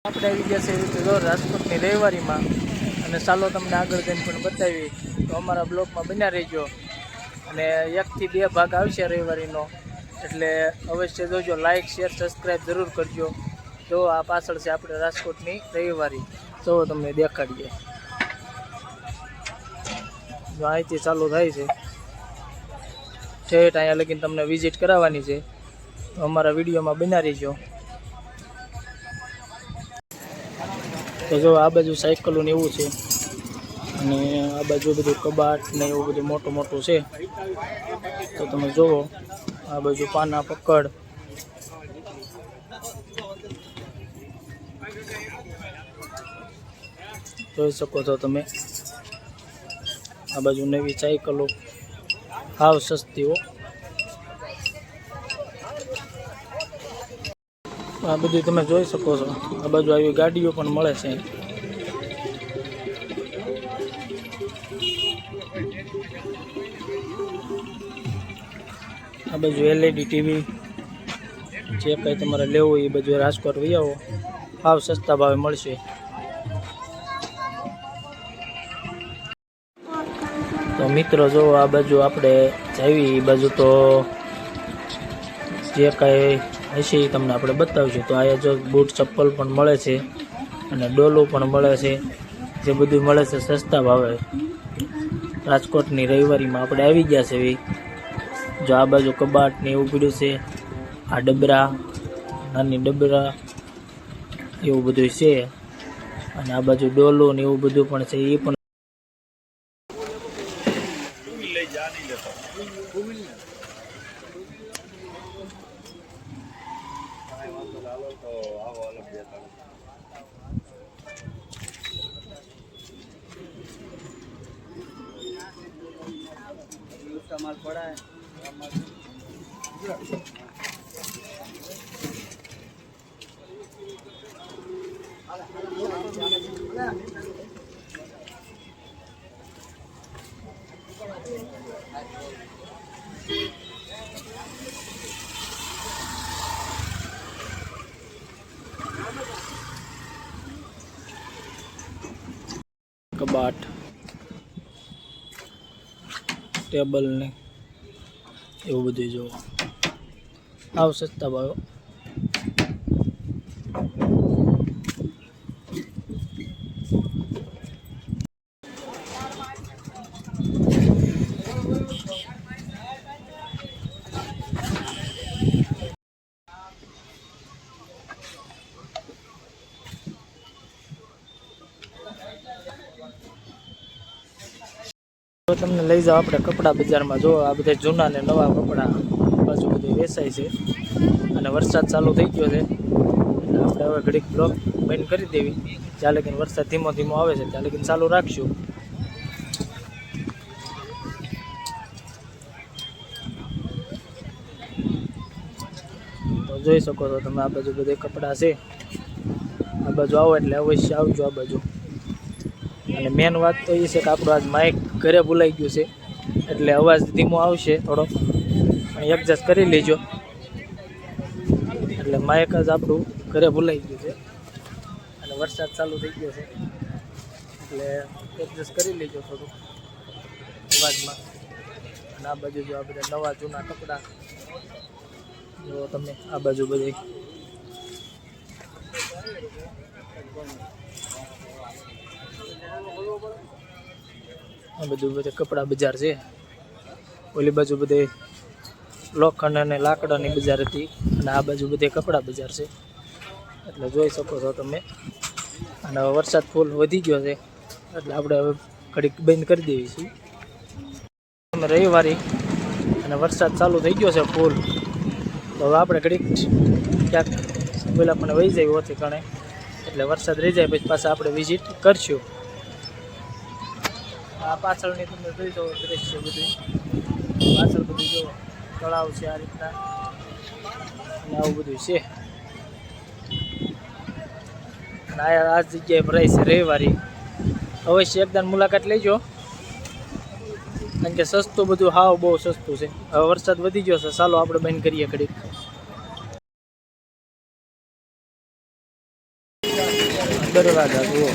આપણે આવી ગયા છે રીતે જો રાજકોટની રવિવારીમાં અને ચાલો તમને આગળ જઈને પણ બતાવી તો અમારા બ્લોગમાં બન્યા રહેજો અને 1 થી 2 ભાગ આવશે રવિવારીનો એટલે અવશ્ય જોજો લાઇક શેર સબસ્ક્રાઈબ જરૂર કરજો જો આ પાછળ છે આપણે રાજકોટની રવિવારી જો તમને દેખાડીએ જો અહીંથી ચાલુ થાય છે ઠેઠ અહીંયા લગીને તમને વિઝિટ કરાવવાની છે તો અમારા વિડીયોમાં બન્યા રહેજો તો જો આ બાજુ સાયકલો ને એવું છે અને આ બાજુ બધું કબાટ ને એવું બધું મોટું મોટું છે તો તમે જુઓ આ બાજુ પાના પકડ જોઈ શકો છો તમે આ બાજુ નવી સાયકલો હાવ સસ્તીઓ આ બધું તમે જોઈ શકો છો આ બાજુ આવી ગાડીઓ પણ મળે છે આ બાજુ એલઈડી ટીવી જે કંઈ તમારે લેવું એ બધું રાજકોટ લઈ આવો હાવ સસ્તા ભાવે મળશે તો મિત્રો જો આ બાજુ આપણે જાવી એ બાજુ તો જે કાંઈ હશે એ તમને આપણે બતાવીશું તો અહીંયા જો બૂટ ચપ્પલ પણ મળે છે અને ડોલું પણ મળે છે જે બધું મળે છે સસ્તા ભાવે રાજકોટની રવિવારીમાં આપણે આવી ગયા છે જો આ બાજુ કબાટ ને એવું પડ્યું છે આ ડબરા નાની ડબરા એવું બધું છે અને આ બાજુ ડોલું ને એવું બધું પણ છે એ પણ माल पड़ा है कबाट टेबल ने એવું બધું જો આવ સસ્તા ભાવ તમને લઈ જાવ આપણે કપડા બજારમાં જો આ બધા જૂના ને નવા કપડા બાજુ બધું વેચાય છે અને વરસાદ ચાલુ થઈ ગયો છે એટલે આપણે હવે ઘડીક બ્લોક બંધ કરી દેવી જ્યાં લગીને વરસાદ ધીમો ધીમો આવે છે ત્યાં લગીને ચાલુ રાખશું તો જોઈ શકો છો તમે આ બાજુ બધે કપડા છે આ બાજુ આવો એટલે અવશ્ય આવજો આ બાજુ અને મેન વાત તો એ છે કે આપણું આજ માઇક ઘરે ભૂલાઈ ગયું છે એટલે અવાજ ધીમો આવશે થોડો પણ એડજસ્ટ કરી લેજો એટલે માઇક જ આપણું ઘરે ભૂલાઈ ગયું છે અને વરસાદ ચાલુ થઈ ગયો છે એટલે એડજસ્ટ કરી લેજો થોડું અવાજમાં અને આ બાજુ જો આ બધા નવા જૂના કપડાં જો તમે આ બાજુ બધી આ બધું બધે કપડા બજાર છે ઓલી બાજુ બધે લોખંડ અને લાકડાની બજાર હતી અને આ બાજુ બધે કપડા બજાર છે એટલે જોઈ શકો છો તમે અને હવે વરસાદ ફૂલ વધી ગયો છે એટલે આપણે હવે ઘડીક બંધ કરી દેવી છીએ અમે રવિવારી અને વરસાદ ચાલુ થઈ ગયો છે ફૂલ તો હવે આપણે ઘડીક ક્યાંક પેલા પણ વહી જાય ઓથી કણે એટલે વરસાદ રહી જાય પછી પાછા આપણે વિઝિટ કરશું આ પાછળની તમે જોઈ દો દ્રશ્ય બધું પાછળ બધું જો તળાવ છે આ રીતના અને આવું બધું છે અને આ જગ્યાએ ભરાય છે રવિવારી અવશ્ય એકદમ મુલાકાત લેજો કારણ કે સસ્તું બધું હાવ બહુ સસ્તું છે હવે વરસાદ વધી ગયો છે ચાલો આપણે બંધ કરીએ ઘડીક બરવાદા જુઓ